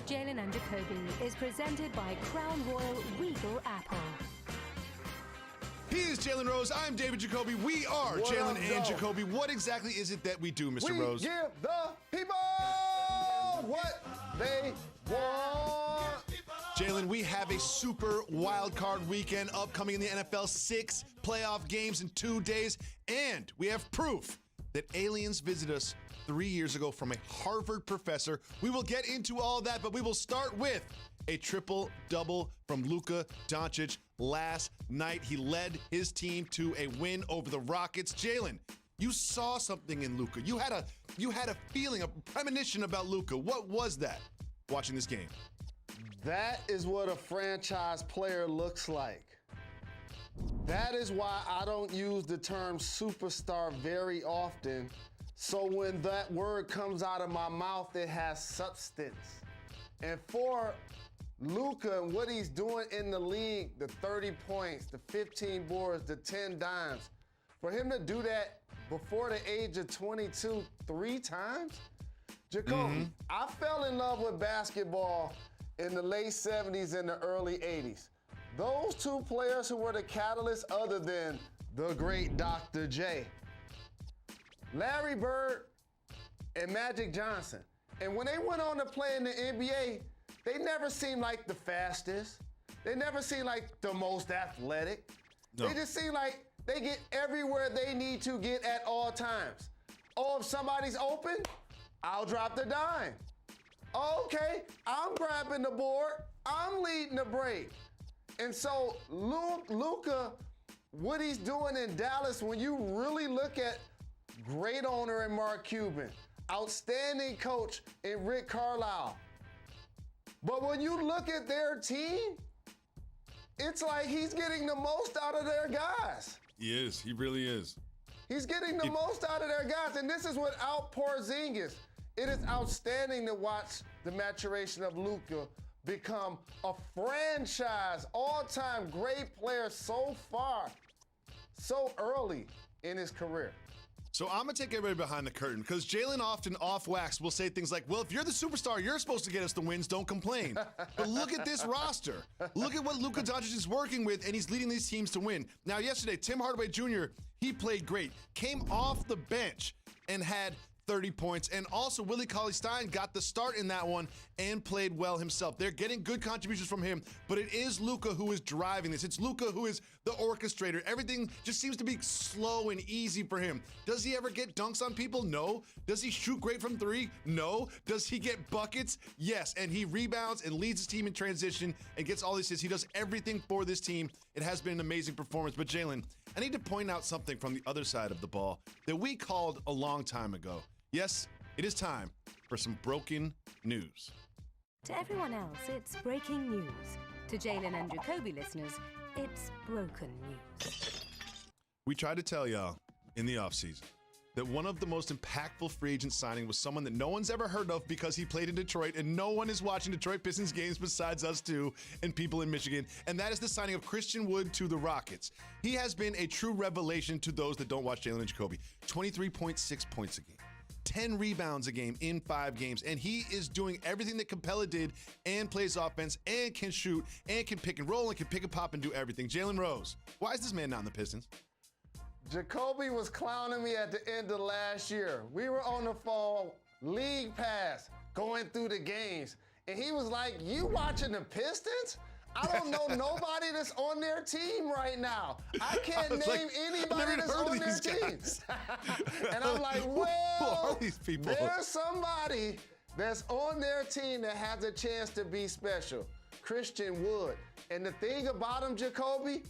Jalen Jacoby is presented by Crown Royal Regal Apple. He is Jalen Rose. I'm David Jacoby. We are Jalen and Jacoby. What exactly is it that we do, Mr. Rose? We give the people what they want. Jalen, we have a super wild card weekend upcoming in the NFL. 6 playoff games in 2 days. And we have proof that aliens visited us 3 years ago from a Harvard professor. We will get into all that, but we will start with a triple-double from Luka Doncic last night. He led his team to a win over the Rockets. Jalen, you saw something in Luka. You had a feeling, a premonition about Luka. What was that watching this game? That is what a franchise player looks like. That is why I don't use the term superstar very often. So when that word comes out of my mouth, it has substance. And for Luka and what he's doing in the league, the 30 points, the 15 boards, the 10 dimes, for him to do that before the age of 22 3 times? Jacoby, I fell in love with basketball in the late 70s and the early 80s. Those two players who were the catalyst other than the great Dr. J. Larry Bird and Magic Johnson. And when they went on to play in the NBA, they never seemed like the fastest. They never seemed like the most athletic. No. They just seem like they get everywhere they need to get at all times. Oh, if somebody's open, I'll drop the dime. Okay, I'm grabbing the board. I'm leading the break. And so Luka, what he's doing in Dallas, when you really look at great owner in Mark Cuban, outstanding coach in Rick Carlisle. But when you look at their team, it's like he's getting the most out of their guys. He is. He really is. He's getting the most out of their guys. And this is without Porzingis. It is outstanding to watch the maturation of Luka become a franchise, all-time great player so far, so early in his career. So I'm going to take everybody behind the curtain because Jalen often off wax will say things like, well, if you're the superstar, you're supposed to get us the wins, don't complain. But look at this roster. Look at what Luka Doncic is working with, and he's leading these teams to win. Now, yesterday, Tim Hardaway Jr., he played great, came off the bench and had 30 points. And also, Willie Cauley-Stein got the start in that one and played well himself. They're getting good contributions from him, but it is Luka who is driving this. It's Luka who is the orchestrator. Everything just seems to be slow and easy for him. Does he ever get dunks on people? No. Does he shoot great from 3? No. Does he get buckets? Yes. And he rebounds and leads his team in transition and gets all these assists. He does everything for this team. It has been an amazing performance. But Jalen, I need to point out something from the other side of the ball that we called a long time ago. Yes, it is time for some broken news. To everyone else, it's breaking news. To Jalen and Jacoby listeners, it's broken news. We tried to tell y'all in the offseason that one of the most impactful free agent signing was someone that no one's ever heard of because he played in Detroit and no one is watching Detroit Pistons games besides us two and people in Michigan, and that is the signing of Christian Wood to the Rockets. He has been a true revelation to those that don't watch Jalen and Jacoby. 23.6 points a game. 10 rebounds a game in 5 games, and he is doing everything that Capella did and plays offense and can shoot and can pick and roll and can pick and pop and do everything. Jalen Rose, why is this man not in the Pistons? Jacoby was clowning me at the end of last year. We were on the phone, League Pass, going through the games, and he was like, you watching the Pistons? I don't know nobody that's on their team right now. I can't name anybody that's on their team. And I'm like, well, who are these people? There's somebody that's on their team that has a chance to be special. Christian Wood. And the thing about him, Jacoby,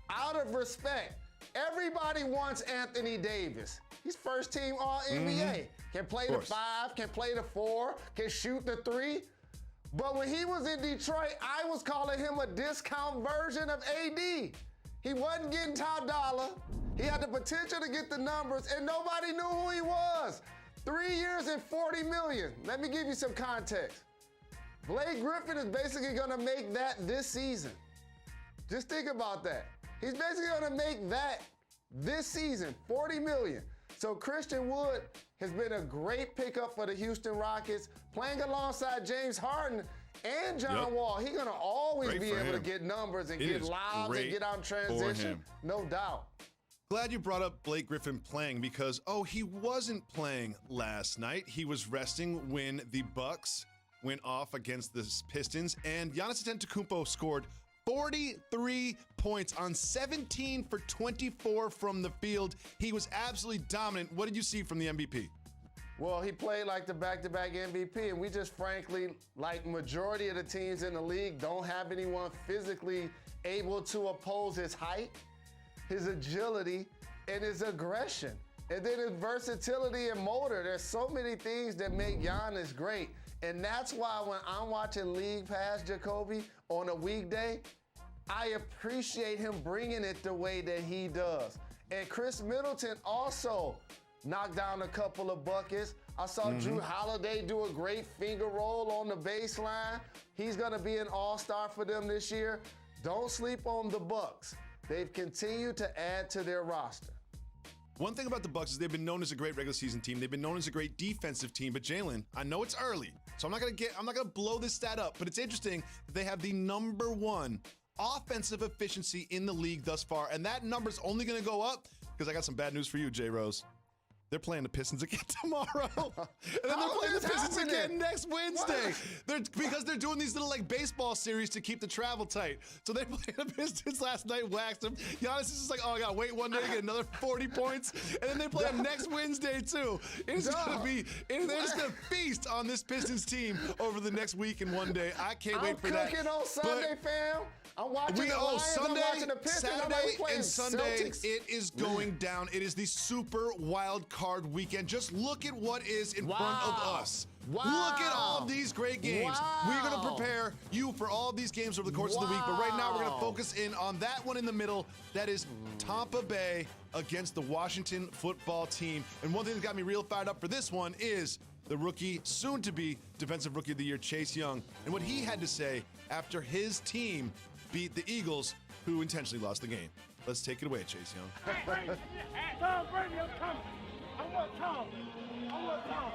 out of respect, everybody wants Anthony Davis. He's first team All-NBA. Can play the 5, can play the 4, can shoot the 3. But when he was in Detroit, I was calling him a discount version of AD. He wasn't getting top dollar. He had the potential to get the numbers, and nobody knew who he was. 3 years and $40 million. Let me give you some context. Blake Griffin is basically going to make that this season. Just think about that. He's basically going to make that this season, $40 million. So Christian Wood has been a great pickup for the Houston Rockets, playing alongside James Harden And John Wall, he's going to always Great be for able to him. get numbers and It get is lobs great and get out in for transition. him. No doubt. Glad you brought up Blake Griffin playing because, he wasn't playing last night. He was resting when the Bucks went off against the Pistons, and Giannis Antetokounmpo scored 43 points on 17 for 24 from the field. He was absolutely dominant. What did you see from the MVP? Well, he played like the back-to-back MVP, and we just frankly, like majority of the teams in the league, don't have anyone physically able to oppose his height, his agility, and his aggression. And then his versatility and motor. There's so many things that make Giannis great. And that's why when I'm watching League Pass Jacoby on a weekday, I appreciate him bringing it the way that he does. And Chris Middleton also knocked down a couple of buckets. I saw Drew Holiday do a great finger roll on the baseline. He's gonna be an all-star for them this year. Don't sleep on the Bucks. They've continued to add to their roster. One thing about the Bucks is they've been known as a great regular season team. They've been known as a great defensive team. But Jalen, I know it's early, so I'm not gonna blow this stat up. But it's interesting that they have the #1 offensive efficiency in the league thus far, and that number's only gonna go up because I got some bad news for you, J. Rose. They're playing the Pistons again tomorrow. And then they're playing the Pistons again next Wednesday. Because they're doing these little baseball series to keep the travel tight. So they played the Pistons last night, waxed them. Giannis is just like, I gotta wait one day to get another 40 points. And then they play them next Wednesday too. It's gonna be, they're just gonna feast on this Pistons team over the next week and one day. I can't wait for that. I'm cooking on Sunday, fam. I'm watching the Lions, Sunday, I'm watching the Pistons, Saturday, and Sunday, Celtics. it is going down. It is the super wild card weekend. Just look at what is in front of us. Wow. Look at all of these great games. We're going to prepare you for all of these games over the course of the week. But right now, we're going to focus in on that one in the middle. That is Tampa Bay against the Washington football team. And one thing that got me real fired up for this one is the rookie, soon-to-be Defensive Rookie of the Year, Chase Young, and what he had to say after his team beat the Eagles, who intentionally lost the game. Let's take it away, Chase Young. Tom Brady, I'm coming. I want Tom. I want Tom.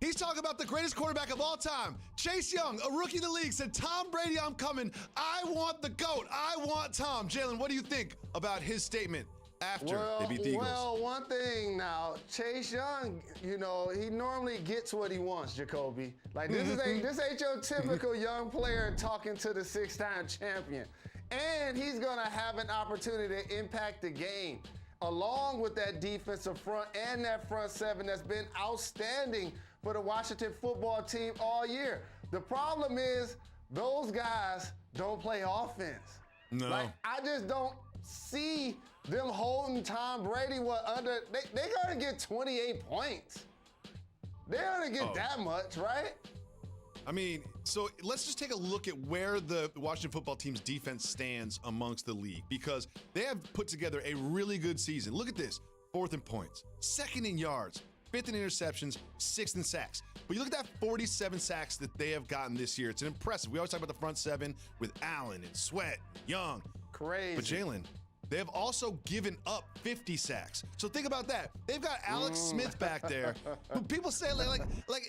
He's talking about the greatest quarterback of all time. Chase Young, a rookie of the league, said, Tom Brady, I'm coming. I want the GOAT. I want Tom. Jalen, what do you think about his statement after they beat the Eagles? Well, one thing now, Chase Young, he normally gets what he wants, Jacoby. Like, this ain't your typical young player talking to the 6-time champion. And he's going to have an opportunity to impact the game, along with that defensive front and that front seven that's been outstanding for the Washington football team all year. The problem is those guys don't play offense. No. Like, I just don't see them holding Tom Brady they're gonna get 28 points. They're gonna get that much, right? I mean, so let's just take a look at where the Washington football team's defense stands amongst the league, because they have put together a really good season. Look at this: 4th in points, 2nd in yards, 5th in interceptions, 6th in sacks. But you look at that 47 sacks that they have gotten this year. It's impressive. We always talk about the front seven with Allen and Sweat, Young. Crazy. But Jalen, they have also given up 50 sacks. So think about that. They've got Alex Smith back there, who people say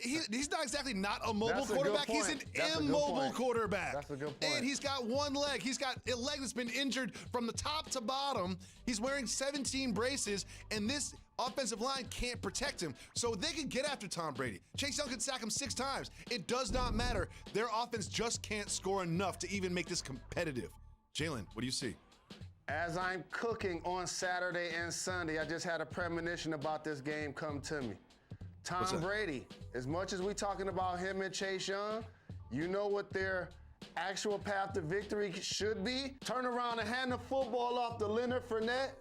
he's not exactly not a mobile quarterback. He's an immobile quarterback. That's a good point. And he's got one leg. He's got a leg that's been injured from the top to bottom. He's wearing 17 braces, and this offensive line can't protect him. So they can get after Tom Brady. Chase Young could sack him 6 times. It does not matter. Their offense just can't score enough to even make this competitive. Jalen, what do you see? As I'm cooking on Saturday and Sunday, I just had a premonition about this game come to me. Tom Brady, as much as we're talking about him and Chase Young, you know what their actual path to victory should be? Turn around and hand the football off to Leonard Fournette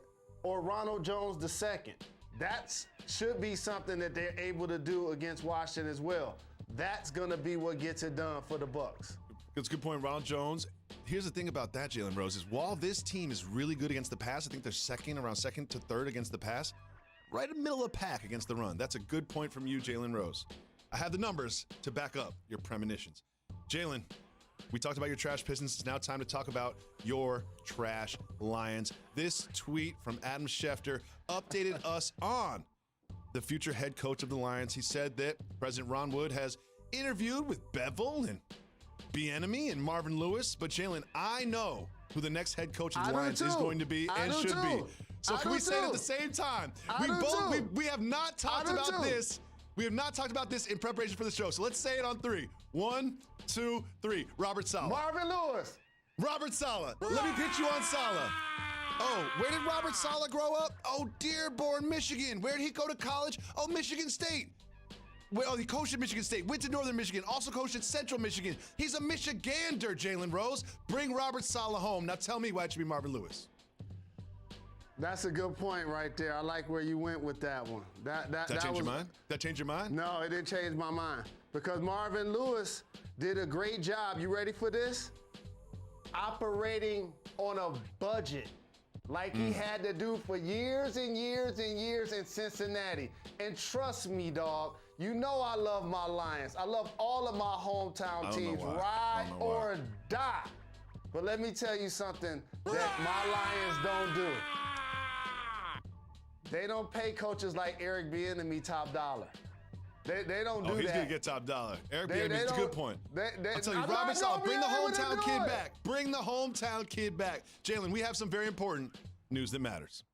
or Ronald Jones II. That should be something that they're able to do against Washington as well. That's going to be what gets it done for the Bucks. That's a good point, Ronald Jones. Here's the thing about that, Jalen Rose, is while this team is really good against the pass, I think they're around second to third against the pass, right in the middle of the pack against the run. That's a good point from you, Jalen Rose. I have the numbers to back up your premonitions. Jalen, we talked about your trash Pistons. It's now time to talk about your trash Lions. This tweet from Adam Schefter updated us on the future head coach of the Lions. He said that President Ron Wood has interviewed with Bevel and Bieniemy and Marvin Lewis, but Jalen, I know who the next head coach of the Lions is going to be and should be. So can we say it at the same time? We have not talked about this. We have not talked about this in preparation for the show. So let's say it on 3. 1, 2, 3. Robert Saleh. Marvin Lewis. Robert Saleh. Let me pitch you on Saleh. Oh, where did Robert Saleh grow up? Oh, Dearborn, Michigan. Where did he go to college? Oh, Michigan State. Well, he coached at Michigan State, went to Northern Michigan, also coached at Central Michigan. He's a Michigander, Jalen Rose. Bring Robert Saleh home. Now tell me why it should be Marvin Lewis. That's a good point right there. I like where you went with that one. That change your mind? That change your mind? No, it didn't change my mind. Because Marvin Lewis did a great job. You ready for this? Operating on a budget like he had to do for years and years and years in Cincinnati. And trust me, dog, you know I love my Lions. I love all of my hometown teams, ride or die. But let me tell you something that my Lions don't do. They don't pay coaches like Eric Bieniemy top dollar. They don't do that. He's going to get top dollar. Eric Bieniemy, it's a good point. I'll tell you, Robert Saleh, bring the hometown kid back. Bring the hometown kid back. Jalen, we have some very important news that matters.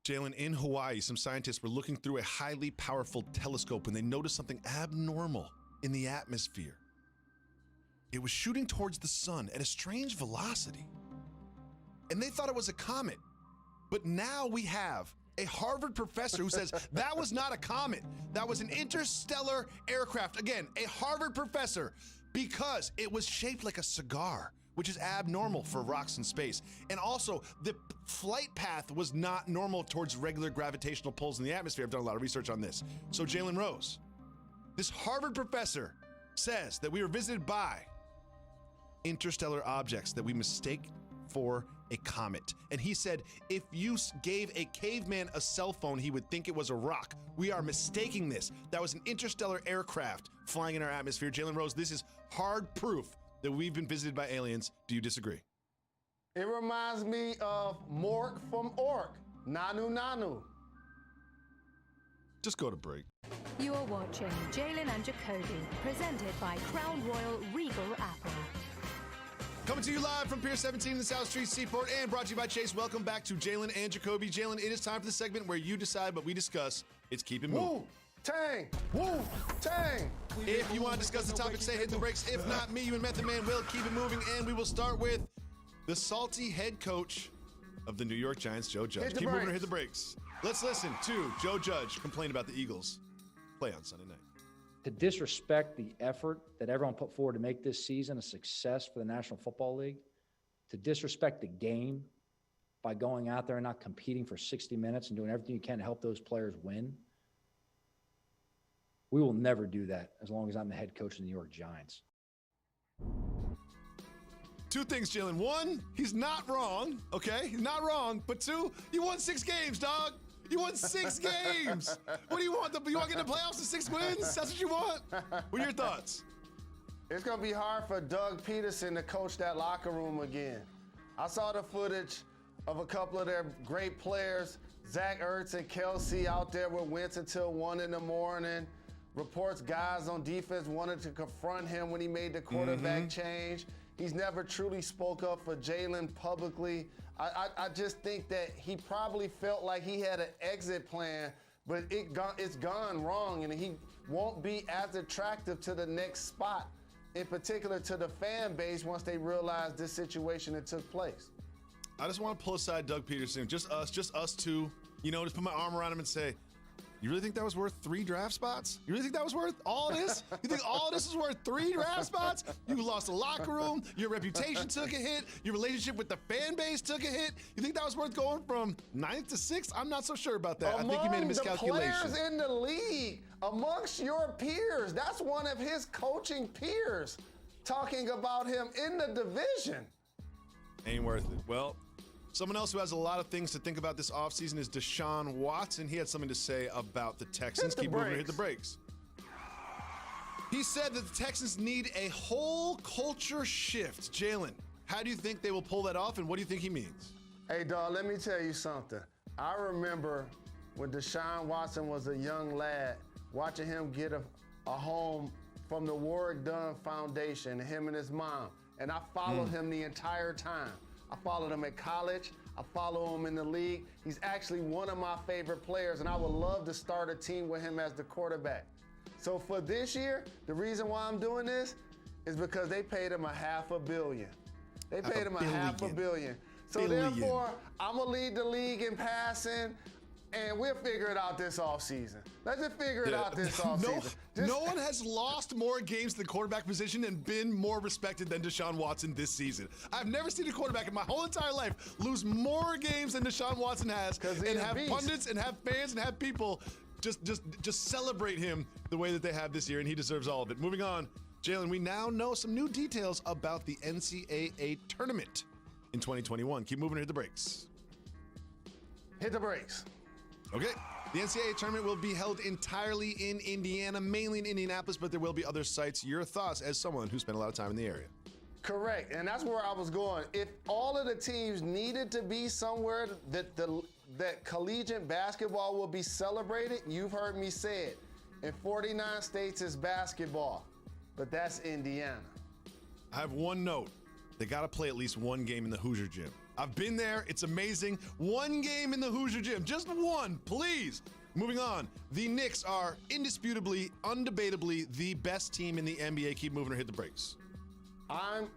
Jalen, in Hawaii, some scientists were looking through a highly powerful telescope when they noticed something abnormal in the atmosphere. It was shooting towards the sun at a strange velocity. And they thought it was a comet. But now we have a Harvard professor who says that was not a comet. That was an interstellar aircraft. Again, a Harvard professor, because it was shaped like a cigar, which is abnormal for rocks in space. And also, the flight path was not normal towards regular gravitational pulls in the atmosphere. I've done a lot of research on this. So Jalen Rose, this Harvard professor says that we were visited by interstellar objects that we mistake for a comet. And he said, if you gave a caveman a cell phone, he would think it was a rock. We are mistaking this. That was an interstellar aircraft flying in our atmosphere. Jalen Rose, this is hard proof that we've been visited by aliens. Do you disagree? It reminds me of Mork from Ork. Nanu Nanu. Just go to break. You're watching Jalen and Jacoby, presented by Crown Royal Regal Apple. Coming to you live from Pier 17 in the South Street Seaport and brought to you by Chase. Welcome back to Jalen and Jacoby. Jalen, it is time for the segment where you decide what we discuss. It's Keep It Moving. Woo! Tang! Woo! Tang! If you want to discuss the topic, say hit the brakes. If not, me, you, and Method Man will keep it moving. And we will start with the salty head coach of the New York Giants, Joe Judge. Keep moving or hit the brakes. Let's listen to Joe Judge complain about the Eagles play on Sunday night. To disrespect the effort that everyone put forward to make this season a success for the National Football League, to disrespect the game by going out there and not competing for 60 minutes and doing everything you can to help those players win, we will never do that as long as I'm the head coach of the New York Giants. Two things, Jalen. One, he's not wrong, okay? He's not wrong. But two, you won 6 games, dog. You won 6 games. What do you want? You want to get in the playoffs to 6 wins? That's what you want? What are your thoughts? It's going to be hard for Doug Peterson to coach that locker room again. I saw the footage of a couple of their great players, Zach Ertz and Kelsey, out there with Wentz until 1 in the morning. Reports guys on defense wanted to confront him when he made the quarterback change. He's never truly spoke up for Jalen publicly. I just think that he probably felt like he had an exit plan, but it's gone wrong, and he won't be as attractive to the next spot, in particular to the fan base once they realize this situation that took place. I just want to pull aside Doug Peterson, just us two, just put my arm around him and say, you really think that was worth 3 draft spots? You really think that was worth all this? You think all this is worth 3 draft spots? You lost the locker room. Your reputation took a hit. Your relationship with the fan base took a hit. You think that was worth going from 9th to 6th? I'm not so sure about that. I think you made a miscalculation. The players in the league, amongst your peers, that's one of his coaching peers talking about him in the division. Ain't worth it. Well, someone else who has a lot of things to think about this offseason is Deshaun Watson. He had something to say about the Texans. Keep moving, hit the brakes. He said that the Texans need a whole culture shift. Jalen, How do you think they will pull that off, and what do you think he means? Hey, dog, let me tell you something. I remember when Deshaun Watson was a young lad, watching him get a home from the Warwick Dunn Foundation, him and his mom. And I followed him the entire time. I followed him at college. I follow him in the league. He's actually one of my favorite players, and I would love to start a team with him as the quarterback. So for this year, the reason why I'm doing this is because they paid him $500 million. They paid him $500 million. So therefore, I'm gonna lead the league in passing, and we'll figure it out this offseason. Let's just figure it out this offseason. No one has lost more games to the quarterback position and been more respected than Deshaun Watson this season. I've never seen a quarterback in my whole entire life lose more games than Deshaun Watson has, and have pundits and have fans and have people just celebrate him the way that they have this year, and he deserves all of it. Moving on, Jalen, we now know some new details about the NCAA tournament in 2021. Keep moving or hit the brakes. Hit the brakes. Okay. The NCAA tournament will be held entirely in Indiana, mainly in Indianapolis, but there will be other sites. Your thoughts as someone who spent a lot of time in the area? Correct, and that's where I was going. If all of the teams needed to be somewhere that collegiate basketball will be celebrated, you've heard me say it. In 49 states is basketball, but that's Indiana. I have one note. They got to play at least one game in the Hoosier Gym. I've been there. It's amazing. One game in the Hoosier Gym. Just one, please. Moving on. The Knicks are indisputably, undebatably the best team in the NBA. Keep moving or hit the brakes. I'm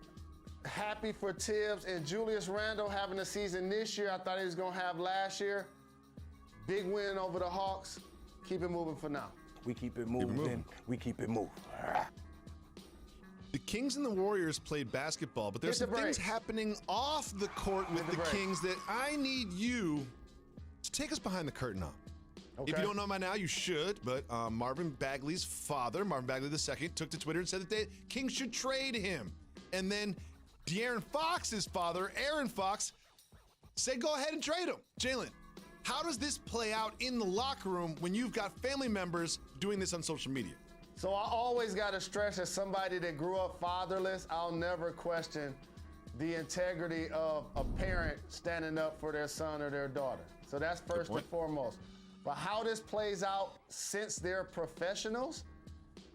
happy for Tibbs and Julius Randle having a season this year I thought he was going to have last year. Big win over the Hawks. Keep it moving for now. We keep it moving. We keep it moving. The Kings and the Warriors played basketball, but there's some things happening off the court with the Kings that I need you to take us behind the curtain on. Okay. If you don't know by now, you should, but Marvin Bagley's father, Marvin Bagley II, took to Twitter and said that the Kings should trade him. And then De'Aaron Fox's father, Aaron Fox, said go ahead and trade him. Jalen, how does this play out in the locker room when you've got family members doing this on social media? So I always got to stress, as somebody that grew up fatherless, I'll never question the integrity of a parent standing up for their son or their daughter. So that's first and foremost. But how this plays out, since they're professionals,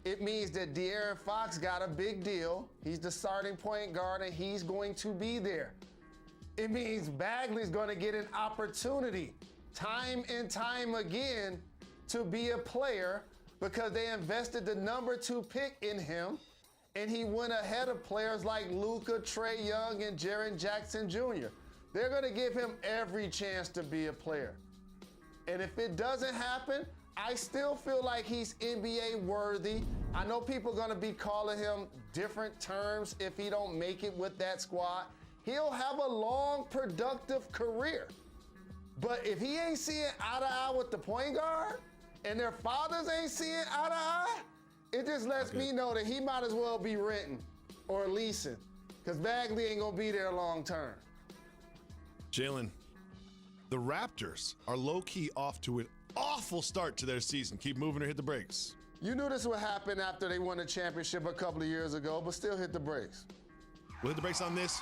it means that De'Aaron Fox got a big deal. He's the starting point guard, and he's going to be there. It means Bagley's going to get an opportunity time and time again to be a player, because they invested the number 2 pick in him, and he went ahead of players like Luka, Trae Young, and Jaren Jackson Jr. They're going to give him every chance to be a player. And if it doesn't happen, I still feel like he's NBA worthy. I know people are going to be calling him different terms if he don't make it with that squad. He'll have a long, productive career. But if he ain't seeing eye to eye with the point guard, and their fathers ain't seeing eye to eye, it just lets me know that he might as well be renting or leasing, because Bagley ain't gonna be there long term. Jalen, the Raptors are low-key off to an awful start to their season. Keep moving or hit the brakes. You knew this would happen after they won the championship a couple of years ago, but still hit the brakes. We'll hit the brakes on this.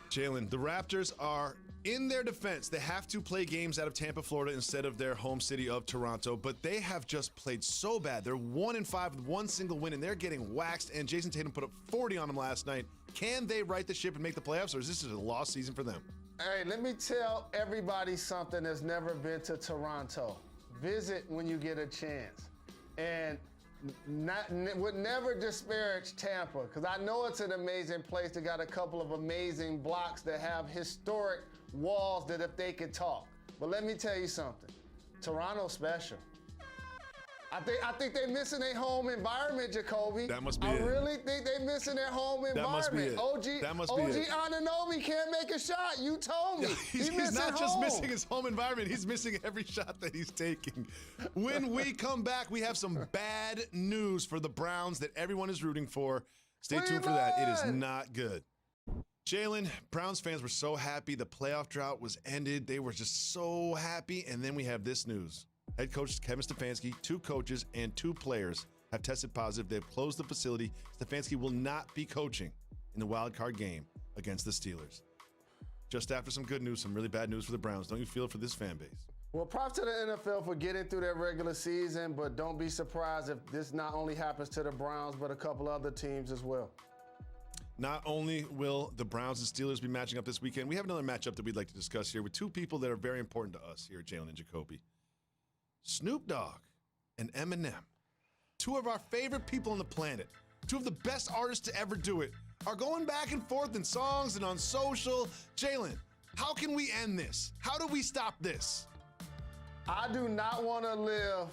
Jalen, the Raptors are, in their defense, they have to play games out of Tampa, Florida instead of their home city of Toronto, but they have just played so bad. They're 1-5 with one single win, and they're getting waxed, and Jason Tatum put up 40 on them last night. Can they right the ship and make the playoffs, or is this a lost season for them? Hey, let me tell everybody something that's never been to Toronto. Visit when you get a chance. And would never disparage Tampa, because I know it's an amazing place. They got a couple of amazing blocks that have historic walls that if they could talk. But let me tell you something. Toronto's special. I think they're missing their home environment, Jacoby. That must be I it. really think they're missing their home environment. That must be it. OG Anunoby can't make a shot. You told me. He's not just missing his home environment. He's missing every shot that he's taking. When we come back, we have some bad news for the Browns that everyone is rooting for. Stay tuned for that. It is not good. Jalen, Browns fans were so happy the playoff drought was ended. They were just so happy. And then we have this news. Head coach Kevin Stefanski, 2 coaches, and 2 players have tested positive. They've closed the facility. Stefanski will not be coaching in the wild card game against the Steelers. Just after some good news, some really bad news for the Browns. Don't you feel it for this fan base? Well, props to the NFL for getting through their regular season, but don't be surprised if this not only happens to the Browns, but a couple other teams as well. Not only will the Browns and Steelers be matching up this weekend, we have another matchup that we'd like to discuss here with two people that are very important to us here at Jalen Jacoby. Snoop Dogg and Eminem, two of our favorite people on the planet, two of the best artists to ever do it, are going back and forth in songs and on social. Jalen, how can we end this? How do we stop this? I do not want to live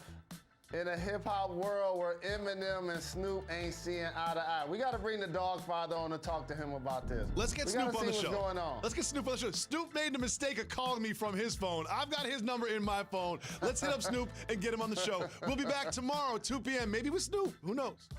in a hip-hop world where Eminem and Snoop ain't seeing eye to eye. We got to bring the Dogfather on to talk to him about this. Let's get Snoop on the show. What's going on. Let's get Snoop on the show. Snoop made the mistake of calling me from his phone. I've got his number in my phone. Let's hit up Snoop and get him on the show. We'll be back tomorrow, 2 p.m., maybe with Snoop. Who knows?